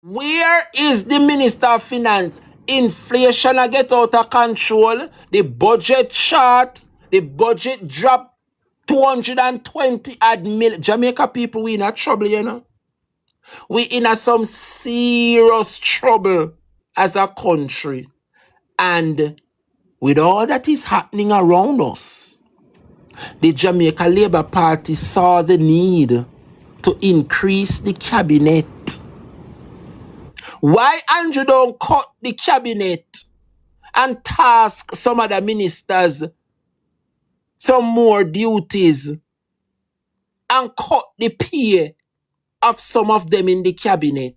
Where is the Minister of Finance? Inflation a get out of control. The budget short. The budget drop 220 odd mil. Jamaica people, we in a trouble, you know. We in a some serious trouble as a country. And with all that is happening around us, the Jamaica Labour Party saw the need to increase the cabinet. Why Andrew don't cut the cabinet and task some other ministers some more duties and cut the pay of some of them in the cabinet?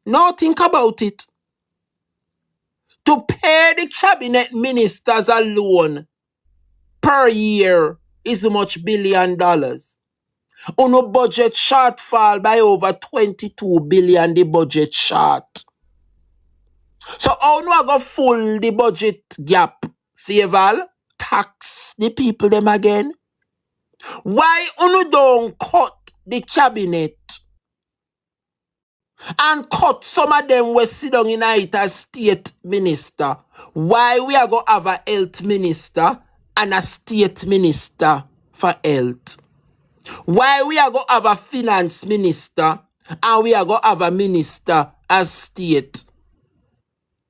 Now think about it. To pay the cabinet ministers alone per year is much $1 billion. On a budget shortfall by over 22 billion, the budget short. So how do I go full the budget gap? Favor tax the people them again. Why you don't cut the cabinet and cut some of them we sit down in it as state minister? Why we are going to have a health minister and a state minister for health? Why we are going to have a finance minister and we are going to have a minister as state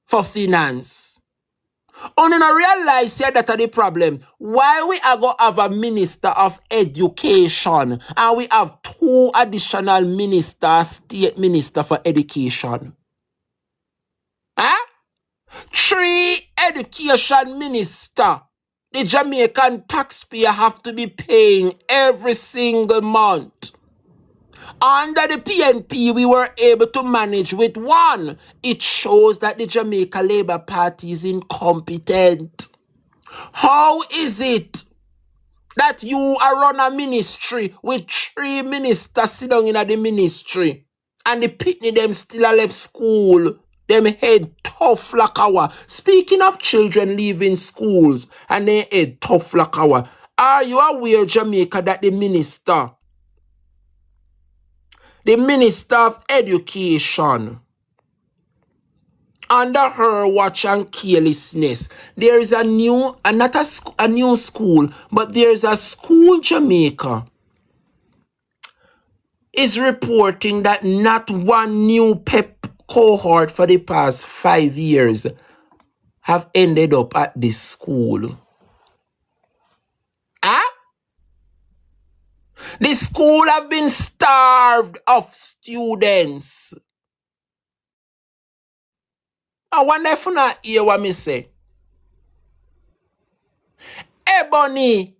for finance? On you realize here that are the problem. Why we are going to have a minister of education and we have 2 additional ministers, state minister for education? Huh? 3 education minister the Jamaican taxpayer have to be paying every single month. Under the PNP, we were able to manage with 1. It shows that the Jamaica Labour Party is incompetent. How is it that you are run a ministry with 3 ministers sit down in the ministry and the pitney them still a left school? Them head tough like our. Speaking of children leaving schools and they head tough like our. Are you aware, Jamaica, that the minister of education, under her watch and carelessness, there is a new, not a new school, but there is a school, Jamaica, is reporting that not one new PEP cohort for the past 5 years have ended up at this school. Huh? The school have been starved of students. I wonder if you not hear what me say. Ebony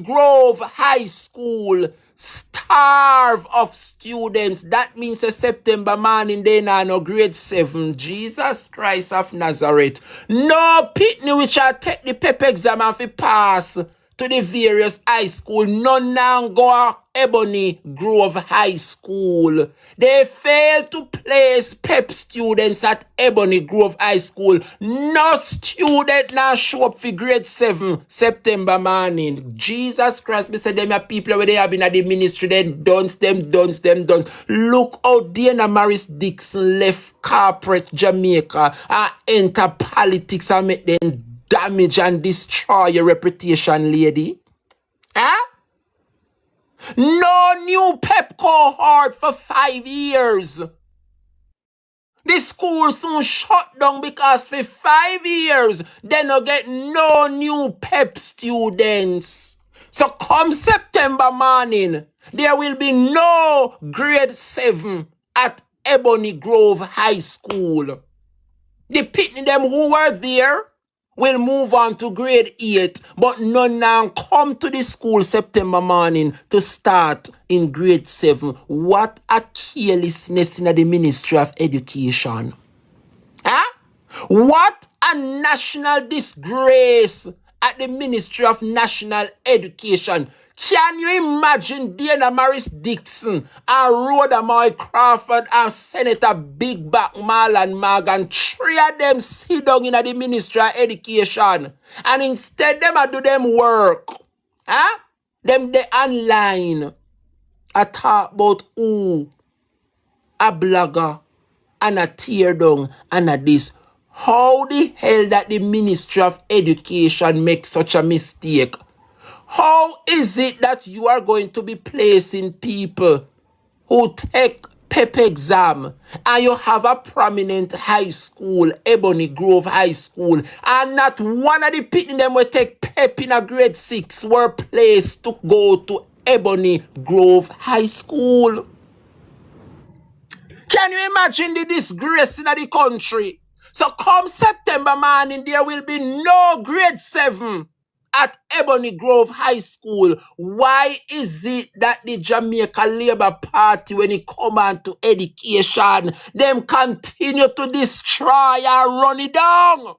Grove High School starve of students. That means a September morning they now no grade 7. Jesus Christ of Nazareth. No pitney which I take the PEP exam and fi pass to the various high school. None now go Ebony Grove High School. They fail to place PEP students at Ebony Grove High School. No student now show up for grade 7 September morning. Jesus Christ, me say them are people where they have been at the ministry, then dunce them. Look how Diana Maris Dixon left corporate Jamaica and enter politics and make them damage and destroy your reputation, lady. Huh? No new PEP cohort for 5 years. The school soon shut down because for 5 years, they no get no new PEP students. So come September morning, there will be no grade 7 at Ebony Grove High School. The pitney them who were there will move on to grade 8, but none now come to the school September morning to start in grade 7. What a carelessness in the Ministry of Education. Huh? What a national disgrace at the Ministry of National Education. Can you imagine Diana Maris Dixon and Rhoda Moy Crawford and Senator Big Back Marlon Morgan, 3 of them sit down in the Ministry of Education and instead them do them work. Huh? Them they online. I talk about who a blogger and a tear down and a this. How the hell that the Ministry of Education makes such a mistake? How is it that you are going to be placing people who take PEP exam and you have a prominent high school, Ebony Grove High School, and not one of the people them will take PEP in a grade 6 were placed to go to Ebony Grove High School? Can you imagine the disgrace in the country? So come September morning, there will be no grade 7 at Ebony Grove High School. Why is it that the Jamaica Labour Party, when it come on to education, them continue to destroy and run it down?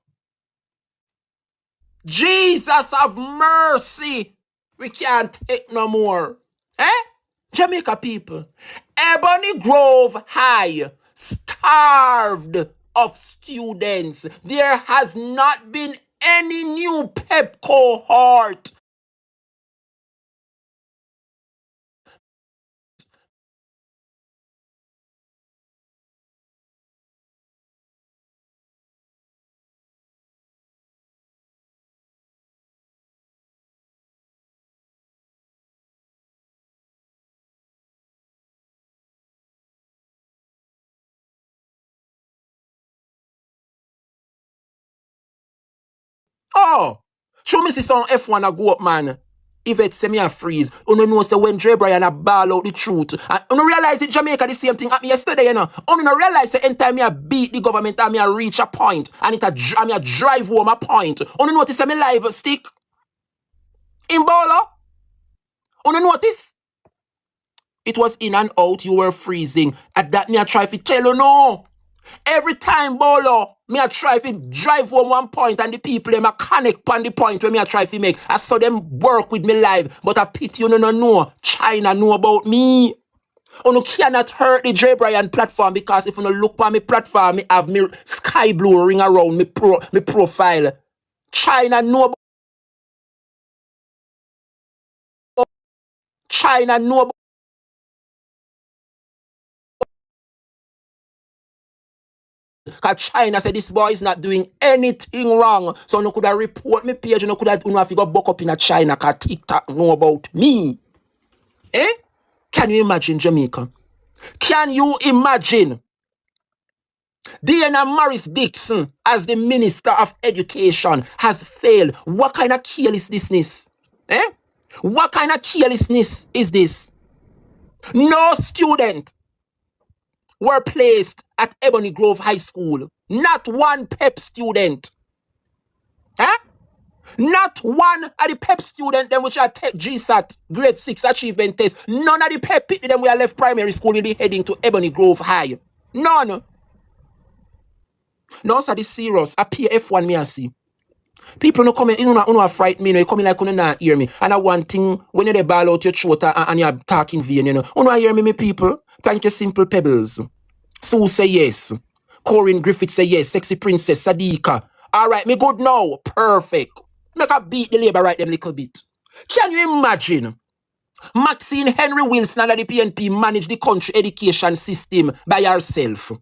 Jesus have mercy. We can't take no more. Jamaica people. Ebony Grove High starved of students. There has not been any new PEP cohort. Oh, show me see some F1 a go up, man. If it say me a freeze, you know say when Drebrian a ball out the truth. And you realize it Jamaica the same thing happened yesterday, you know. You realize the anytime me a beat the government and me a reach a point and it a me a drive home a point. You notice say me live stick in Bolo. You notice? It was in and out, you were freezing. At that me a try to tell you no. Every time Bolo, me a try to drive home one point and the people them a connect on the point where me a try to make. I saw them work with me live, but I pity you no know. China know about me. You cannot hurt the Drebrian platform because if you look on my platform, me have me sky blue ring around me profile. China know about China know about because China said this boy is not doing anything wrong. So you could have report me page, you could have go buck up in a China because TikTok know about me. Can you imagine Jamaica? Can you imagine Diana Morris Dixon as the Minister of Education has failed? What kind of carelessness? What kind of carelessness is this? No student were placed at Ebony Grove High School. Not one PEP student. Not one of the PEP student them which are take GSAT grade 6 achievement test. None of the PEP people them we are left primary school will be heading to Ebony Grove High. None. No, sir, this serious. I pay F1 me I see. People no come in, you know fright me, you come in like you not hear me. And I one thing when you ball out your throat and you're talking vain, you know. You know hear me, people. Thank you, Simple Pebbles. Sue say yes. Corinne Griffith say yes. Sexy Princess Sadika. Alright, me good now. Perfect. Make a beat the labor right them little bit. Can you imagine? Maxine Henry Wilson and the PNP manage the country education system by herself.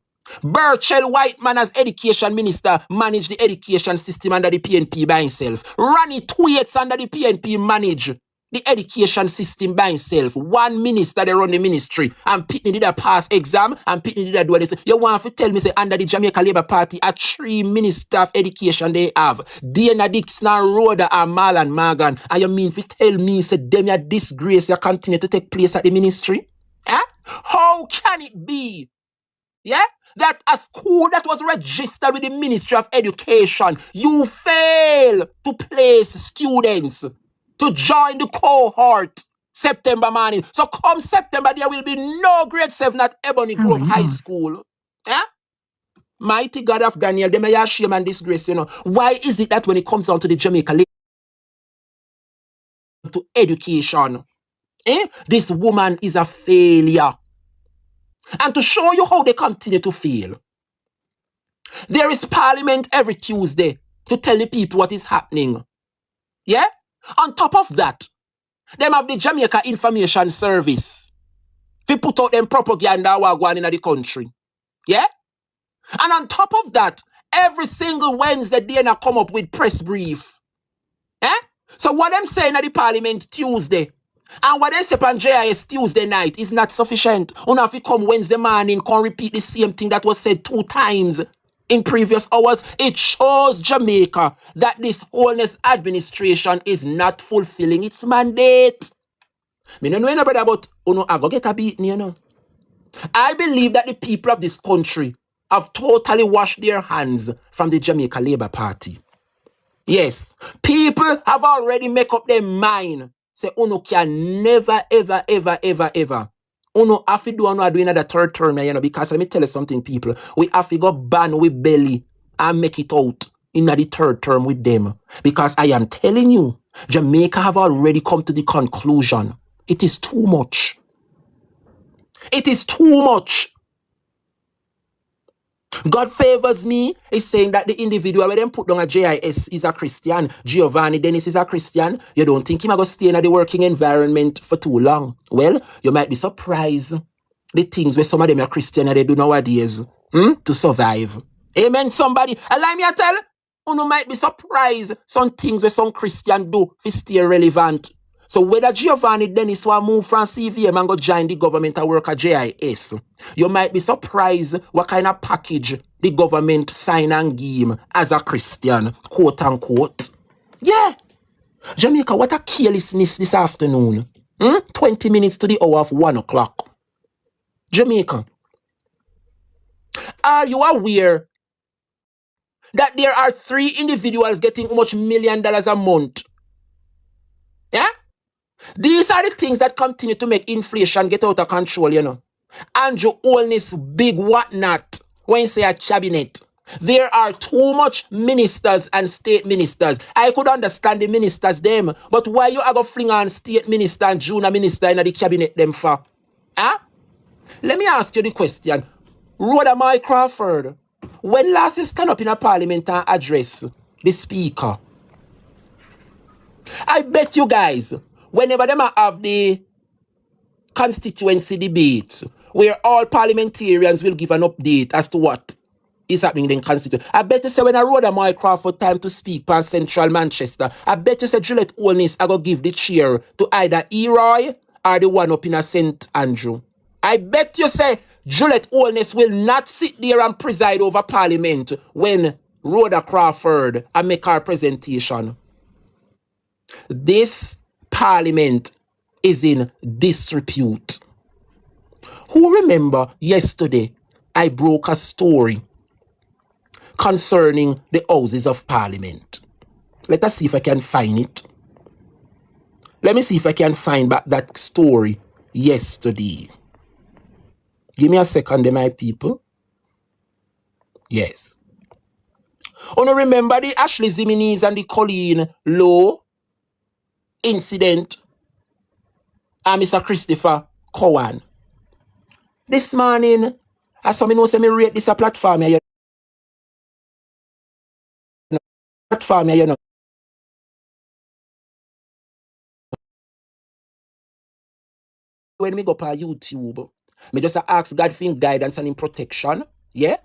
Burchell Whiteman as education minister manage the education system under the PNP by himself. Ronnie Tweets under the PNP manage the education system by himself. One minister they run the ministry. And Pitney did a pass exam and Pitney did a do this. You want to tell me say under the Jamaica Labour Party a 3 minister of education they have. Diana Dixon, Rhoda and Marlon Morgan. And you mean to tell me say them a disgrace you continue to take place at the ministry? How can it be? That a school that was registered with the Ministry of Education, you fail to place students to join the cohort September morning. So come September, there will be no grade 7 at Ebony Grove High School. Mighty God of Daniel, they may have shame and disgrace, you know. Why is it that when it comes down to the Jamaica to education, this woman is a failure? And to show you how they continue to fail, there is parliament every Tuesday to tell the people what is happening. On top of that, them have the Jamaica Information Service. Fi put out them propaganda what going in the country. Yeah? And on top of that, every single Wednesday they na come up with press brief. Eh? So what them saying at the parliament Tuesday and what they say on JIS Tuesday night is not sufficient. Una have to come Wednesday morning, can repeat the same thing that was said 2 times in previous hours. It shows Jamaica that this wholeness administration is not fulfilling its mandate. Me no know anybody about uno I go get a beating, you know. I believe that the people of this country have totally washed their hands from the Jamaica Labour Party. Yes, people have already made up their mind. Say, uno can never, ever, ever, ever, ever. Uno have to do another 3rd term, you know, because let me tell you something, people. We have to go ban with belly and make it out in the 3rd term with them. Because I am telling you, Jamaica have already come to the conclusion. It is too much. It is too much. God favors me is saying that the individual where them put down a JIS is a Christian. Giovanni Dennis is a Christian. You don't think him going to stay in the working environment for too long. Well, you might be surprised the things where some of them are Christian and they do nowadays to survive. Amen, somebody. Allow me to tell. You might be surprised some things where some Christian do to stay relevant. So whether Giovanni Dennis will move from CVM and go join the government and work at JIS, you might be surprised what kind of package the government sign and give him as a Christian, quote unquote. Yeah. Jamaica, what a carelessness this afternoon. 20 minutes to the hour of 1 o'clock. Jamaica, are you aware that there are 3 individuals getting how much $1 million a month? Yeah? These are the things that continue to make inflation get out of control, you know. Andrew Holness, big whatnot, when you say a cabinet. There are too much ministers and state ministers. I could understand the ministers them, but why you are going to fling on state minister and junior minister in the cabinet them for? Huh? Let me ask you the question. Rhoda Mai Crawford, when last you stand up in a parliament and address the speaker, I bet you guys, whenever them have the constituency debates, where all parliamentarians will give an update as to what is happening in constituency. I bet you say when I wrote a Mike Crawford time to speak on Central Manchester, I bet you say Juliet Holness I go give the chair to either Eroy or the one up in a St. Andrew. I bet you say Juliet Holness will not sit there and preside over parliament when Rhoda Crawford and make her presentation. This parliament is in disrepute. Who remember yesterday I broke a story concerning the Houses of Parliament? Let us see if I can find it. Let me see if I can find back that story yesterday. Give me a second, my people. Yes. Oh, no, remember the Ashley Zimenez and the Colleen Lowe incident and Mr. Christopher Cowan. This morning, as some know, say me rate this a platform here. Platform here, you know. When me go on YouTube, me just ask God for guidance and in protection. Yeah?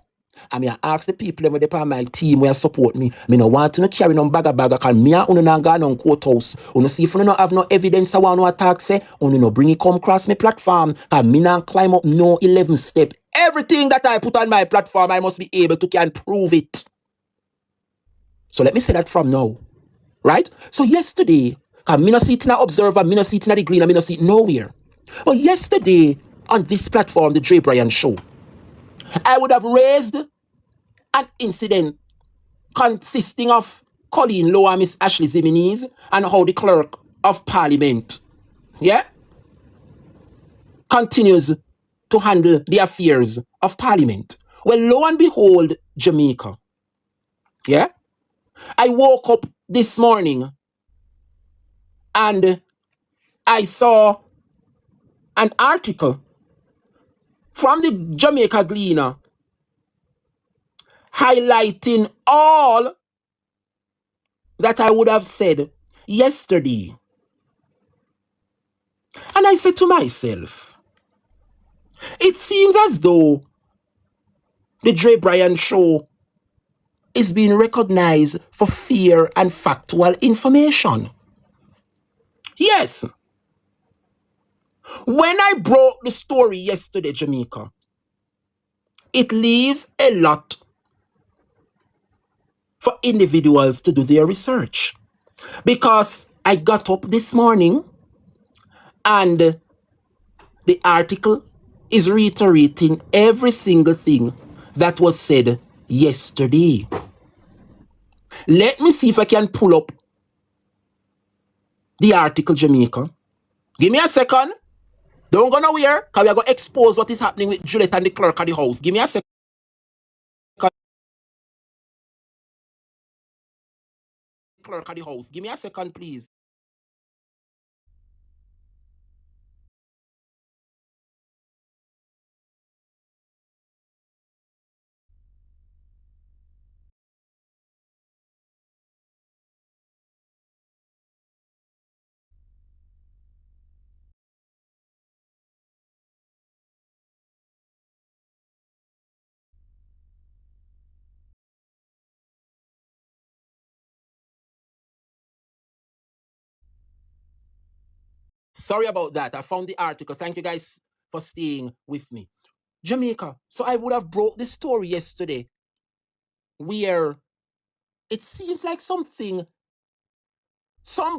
And me ask the people when they on my team where support me. Me no want to carry no bagger cause me and uno na go on courthouse. Uno see if uno no have no evidence I want to attack say, uno no bring it come across my platform. Cause me na climb up no 11 step. Everything that I put on my platform, I must be able to can prove it. So let me say that from now. Right? So yesterday, cause me no sit in a observer, me no sit in a the gleaner, me no sit nowhere. But yesterday, on this platform, the Drebrian show, I would have raised an incident consisting of Colleen Lowe and Miss Ashley Zimenez and how the clerk of parliament, yeah, continues to handle the affairs of parliament. Well, lo and behold, Jamaica, yeah, I woke up this morning and I saw an article from the Jamaica Gleaner highlighting all that I would have said yesterday. And I said to myself, It seems as though the Drebrian show is being recognized for fair and factual information. Yes. When I broke the story yesterday, Jamaica, it leaves a lot for individuals to do their research. Because I got up this morning and the article is reiterating every single thing that was said yesterday. Let me see if I can pull up the article, Jamaica. Give me a second. Don't go nowhere, because we are going to expose what is happening with Juliet and the clerk of the house. Give me a second. Clerk of the house. Give me a second, please. Sorry about that. I found the article. Thank you guys for staying with me. Jamaica. So I would have broke the story yesterday where it seems like some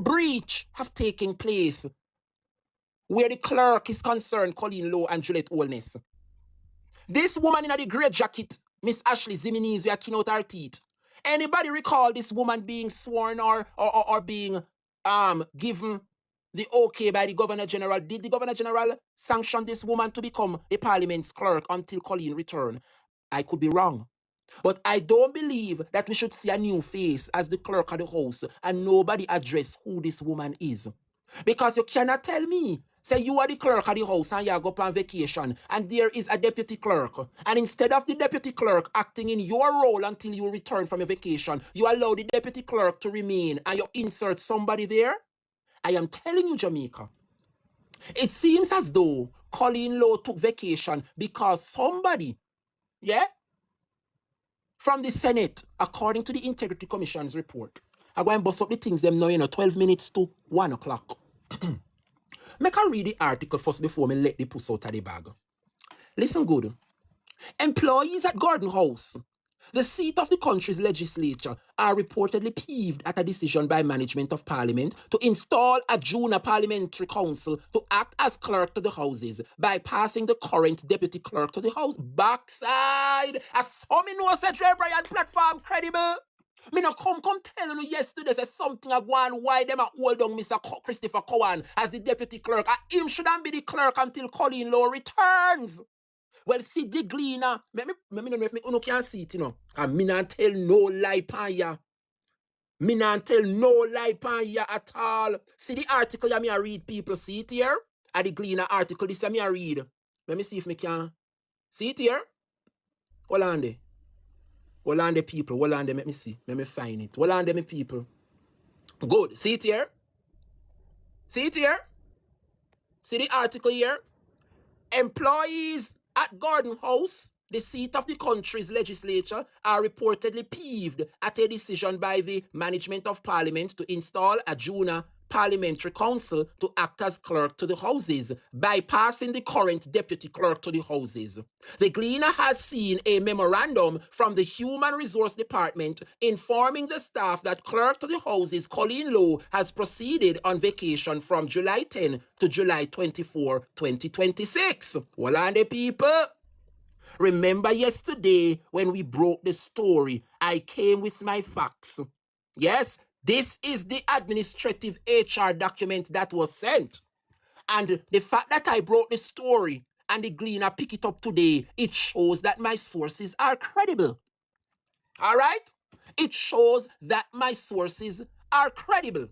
breach have taken place where the clerk is concerned, Colleen Lowe and Juliet Holness. This woman in the grey jacket, Miss Ashley Ziminese, we are king out her teeth. Anybody recall this woman being sworn or being given the okay by the Governor General? Did the Governor General sanction this woman to become the Parliament's clerk until Colleen returned? I could be wrong. But I don't believe that we should see a new face as the clerk of the house and nobody address who this woman is. Because you cannot tell me, say you are the clerk of the house and you go up on vacation and there is a deputy clerk. And instead of the deputy clerk acting in your role until you return from your vacation, you allow the deputy clerk to remain and you insert somebody there. I am telling you, Jamaica, it seems as though Colleen Lowe took vacation because somebody, from the Senate, according to the Integrity Commission's report, I go and bust up the things them now, 12 minutes to 1 o'clock. Make I read the article first before me let the puss out of the bag. Listen good. Employees at Gordon House, the seat of the country's legislature, are reportedly peeved at a decision by management of Parliament to install a junior parliamentary council to act as clerk to the houses, bypassing the current deputy clerk to the house. Backside! As some know said Drebrian platform credible. Me no come telling you yesterday say something a go on why them a hold on Mr. Christopher Cowan as the deputy clerk. Him shouldn't be the clerk until Colleen Lowe returns. Well, see the Gleaner. Me no know if me uno can see it, And me not tell no lie pan ya. Me not tell no lie pan ya at all. See the article ya me a read, people. See it here? A the Gleaner article, this ya me a read. Let me see if me can. See it here? Hold on there. Hold on there, people. Hold on there, let me see. Let me find it. Hold on there, me people. Good. See it here? See it here? See the article here? Employees at Gordon House, the seat of the country's legislature, are reportedly peeved at a decision by the management of Parliament to install a junior parliamentary council to act as clerk to the houses, bypassing the current deputy clerk to the houses. The Gleaner has seen a memorandum from the Human Resource Department informing the staff that clerk to the houses Colleen Lowe has proceeded on vacation from July 10 to July 24, 2026. Well, on the people. Remember yesterday when we broke the story, I came with my facts. Yes, this is the administrative HR document that was sent. And the fact that I broke the story and the Gleaner pick it up today, it shows that my sources are credible. All right? It shows that my sources are credible.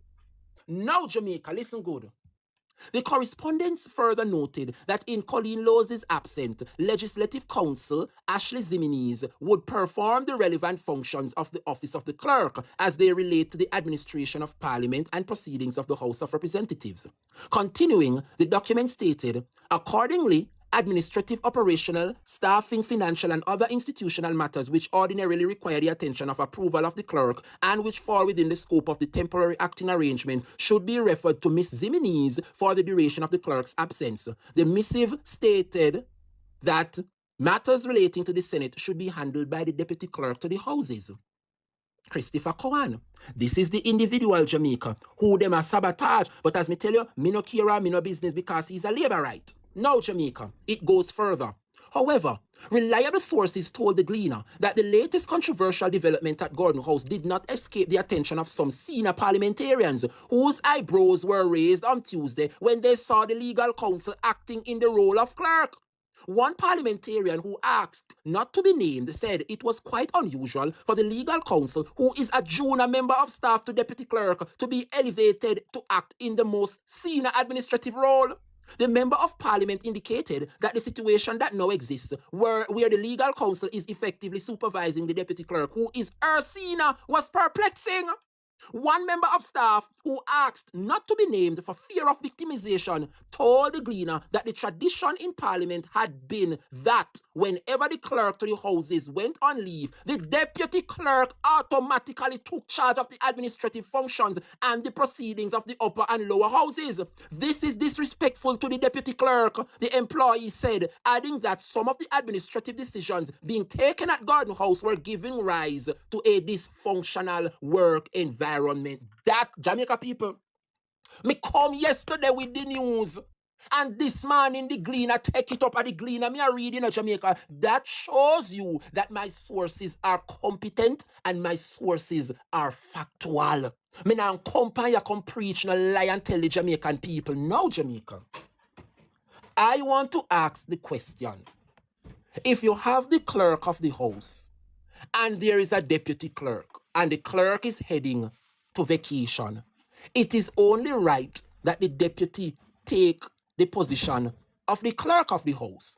Now, Jamaica, listen good. The correspondence further noted that in Colleen Lowe's absence, Legislative Counsel Ashley Ziminese would perform the relevant functions of the office of the clerk as they relate to the administration of Parliament and proceedings of the House of Representatives. Continuing, the document stated, accordingly, administrative, operational, staffing, financial, and other institutional matters which ordinarily require the attention of approval of the clerk and which fall within the scope of the temporary acting arrangement should be referred to Miss Zimines for the duration of the clerk's absence. The missive stated that matters relating to the Senate should be handled by the deputy clerk to the houses. Christopher Cowan. This is the individual Jamaica who them a sabotage. But as me tell you, me no care, me no business because he's a labourite. No, Jamaica. It goes further. However, reliable sources told the Gleaner that the latest controversial development at Gordon House did not escape the attention of some senior parliamentarians whose eyebrows were raised on Tuesday when they saw the legal counsel acting in the role of clerk. One parliamentarian who asked not to be named said it was quite unusual for the legal counsel, who is a junior member of staff to deputy clerk, to be elevated to act in the most senior administrative role. The member of parliament indicated that the situation that now exists, where the legal counsel is effectively supervising the deputy clerk, who is her senior, was perplexing. One member of staff who asked not to be named for fear of victimization told the Gleaner that the tradition in Parliament had been that whenever the clerk to the houses went on leave, the deputy clerk automatically took charge of the administrative functions and the proceedings of the upper and lower houses. This is disrespectful to the deputy clerk, the employee said, adding that some of the administrative decisions being taken at Gordon House were giving rise to a dysfunctional work environment. That, Jamaica people, me come yesterday with the news, and this man in the Gleaner take it up at the Gleaner. Me a reading in Jamaica. That shows you that my sources are competent and my sources are factual. Me now come preach no lie and tell the Jamaican people. No, Jamaica. I want to ask the question. If you have the clerk of the house and there is a deputy clerk and the clerk is heading to vacation, it is only right that the deputy take the position of the clerk of the house.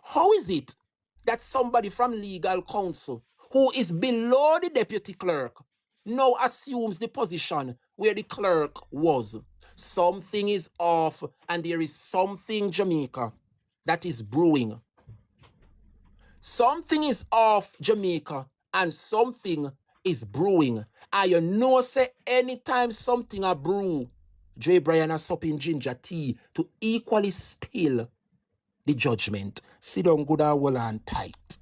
How is it that somebody from legal counsel who is below the deputy clerk now assumes the position where the clerk was? Something is off, and there is something, Jamaica, that is brewing. Something is off, Jamaica, and something is brewing. And you know, say anytime something a brew, Drebrian a supping ginger tea to equally spill the judgment. Sit down good and well and tight.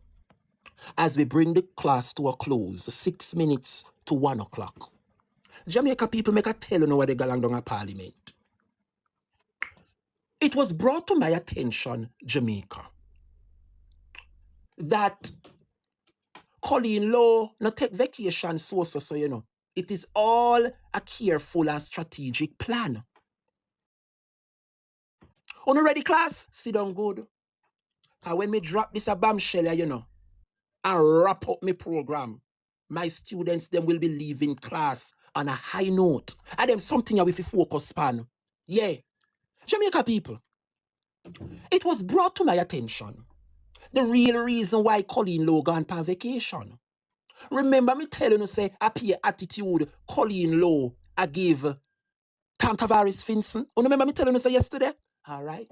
As we bring the class to a close, 6 minutes to 1 o'clock. Jamaica people make a tell you where they go down a parliament. It was brought to my attention, Jamaica, that Colleen Law not take vacation so you know. It is all a careful and strategic plan. On ready, class? Sit down good. Because when me drop this a bombshell, you know, and wrap up my program, my students them will be leaving class on a high note. And them something with a focus span. Yeah. Jamaica people, it was brought to my attention the real reason why Colleen Law gone on vacation. Remember me telling you, say, a peer attitude Colleen Law I give Tam Tavares Finson. You remember me telling you, say, yesterday? All right.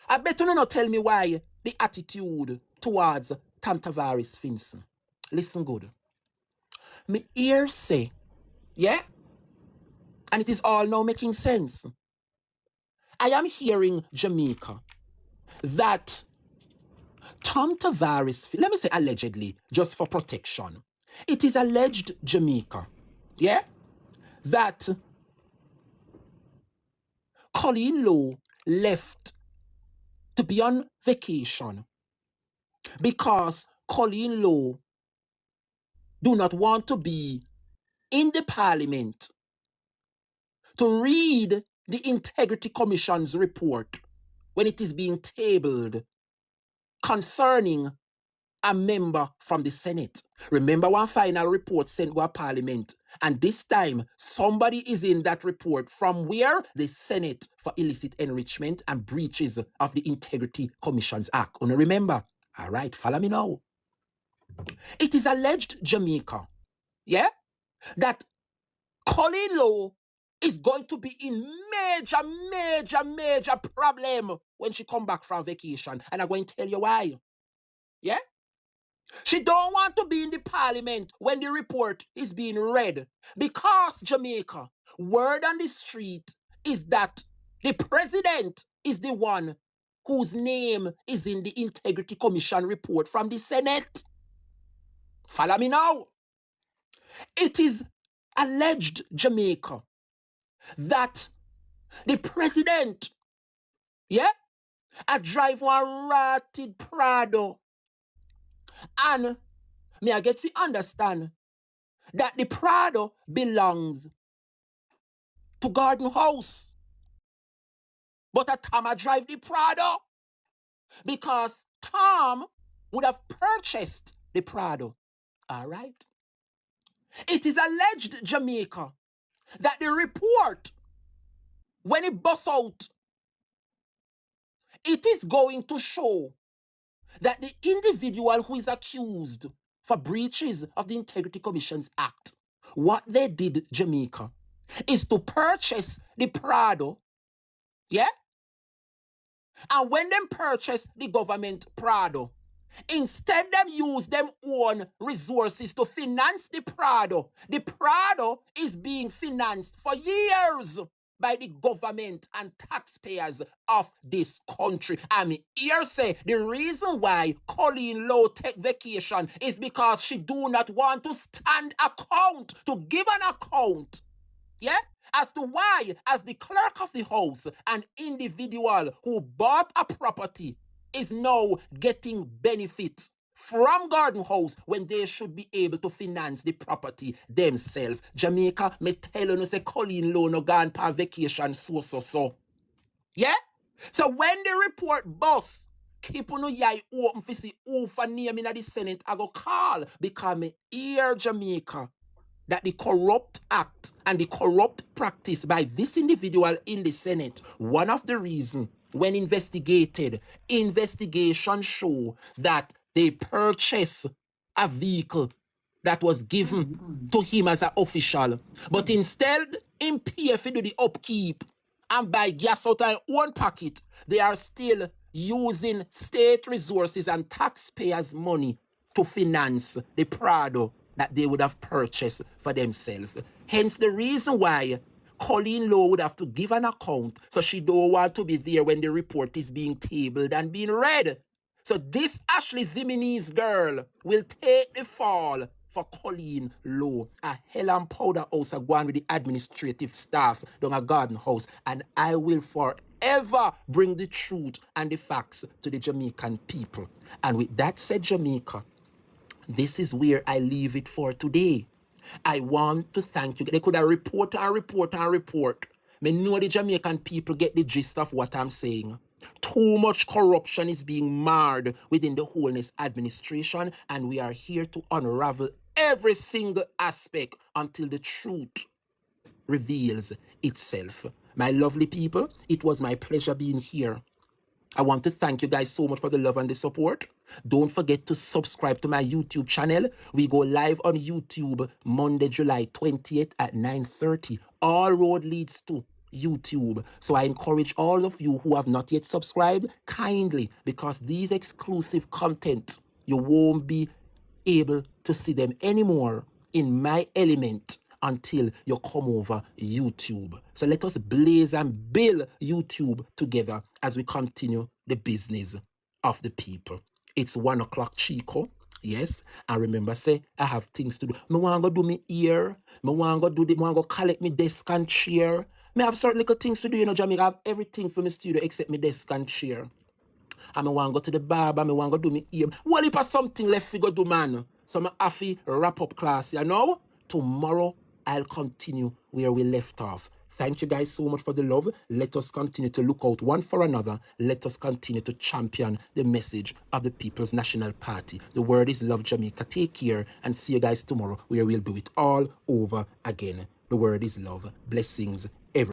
I bet you not tell me why the attitude towards Tam Tavares Finson. Listen good. Me ear say, yeah? And it is all now making sense. I am hearing, Jamaica, that Tom Tavares, let me say allegedly, just for protection. It is alleged, Jamaica, yeah, that Colleen Law left to be on vacation because Colleen Law do not want to be in the parliament to read the Integrity Commission's report when it is being tabled concerning a member from the Senate. Remember one final report sent to a parliament, and this time somebody is in that report from where? The Senate for illicit enrichment and breaches of the Integrity Commissions Act. You remember? All right, follow me now. It is alleged, Jamaica, yeah, that Colleen Law is going to be in major problem when she come back from vacation. And I'm going to tell you why. Yeah? She don't want to be in the parliament when the report is being read. Because Jamaica, word on the street is that the president is the one whose name is in the Integrity Commission report from the Senate. Follow me now. It is alleged, Jamaica, that the president, yeah, I drive one rotted Prado. And me I get to understand that the Prado belongs to Garden House. But a Tom I drive the Prado because Tom would have purchased the Prado. All right. It is alleged, Jamaica, that the report, when it busts out, it is going to show that the individual who is accused for breaches of the Integrity Commissions Act, what they did, Jamaica, is to purchase the Prado, yeah? And when them purchase the government Prado, instead them use them own resources to finance the Prado. The Prado is being financed for years by the government and taxpayers of this country. I mean, here say the reason why Colleen Lowe take vacation is because she do not want to stand account, to give an account. Yeah? As to why, as the clerk of the house, an individual who bought a property is now getting benefit from Garden House when they should be able to finance the property themselves. Jamaica, me tell you, say Colleen Lowe no gone on vacation so. Yeah? So when the report bust, keep on your eye open for see who for name in the Senate I go call, because me hear Jamaica that the corrupt act and the corrupt practice by this individual in the Senate, one of the reasons when investigated, investigation show that they purchased a vehicle that was given to him as an official. But instead, in PF do the upkeep and buy gas out of their own pocket, they are still using state resources and taxpayers' money to finance the Prado that they would have purchased for themselves. Hence the reason why Colleen Lowe would have to give an account, so she don't want to be there when the report is being tabled and being read. So this Ashley Zimenez girl will take the fall for Colleen Lowe. A hell and powder house are going with the administrative staff down a Garden House, and I will forever bring the truth and the facts to the Jamaican people. And with that said, Jamaica, this is where I leave it for today. I want to thank you. They could have report. Me know the Jamaican people get the gist of what I'm saying. Too much corruption is being marred within the Wholeness administration, and we are here to unravel every single aspect until the truth reveals itself. My lovely people, it was my pleasure being here. I want to thank you guys so much for the love and the support. Don't forget to subscribe to my YouTube channel. We go live on YouTube Monday, July 20th at 9:30. All road leads to YouTube. So I encourage all of you who have not yet subscribed, kindly, because these exclusive content, you won't be able to see them anymore in my element until you come over YouTube. So let us blaze and build YouTube together as we continue the business of the people. It's 1 o'clock, Chico. Yes, and remember, say, I have things to do. Me want to go do me ear. Me want to go collect me desk and chair. Me have certain little things to do, you know, Jamaica. I have everything for my studio except me desk and chair. And I want to go to the barber. I want to go do me ear. Well, if I something left to go do, man. So I have to wrap up class, you know. Tomorrow, I'll continue where we left off. Thank you guys so much for the love. Let us continue to look out one for another. Let us continue to champion the message of the People's National Party. The word is love, Jamaica. Take care and see you guys tomorrow where we'll do it all over again. The word is love. Blessings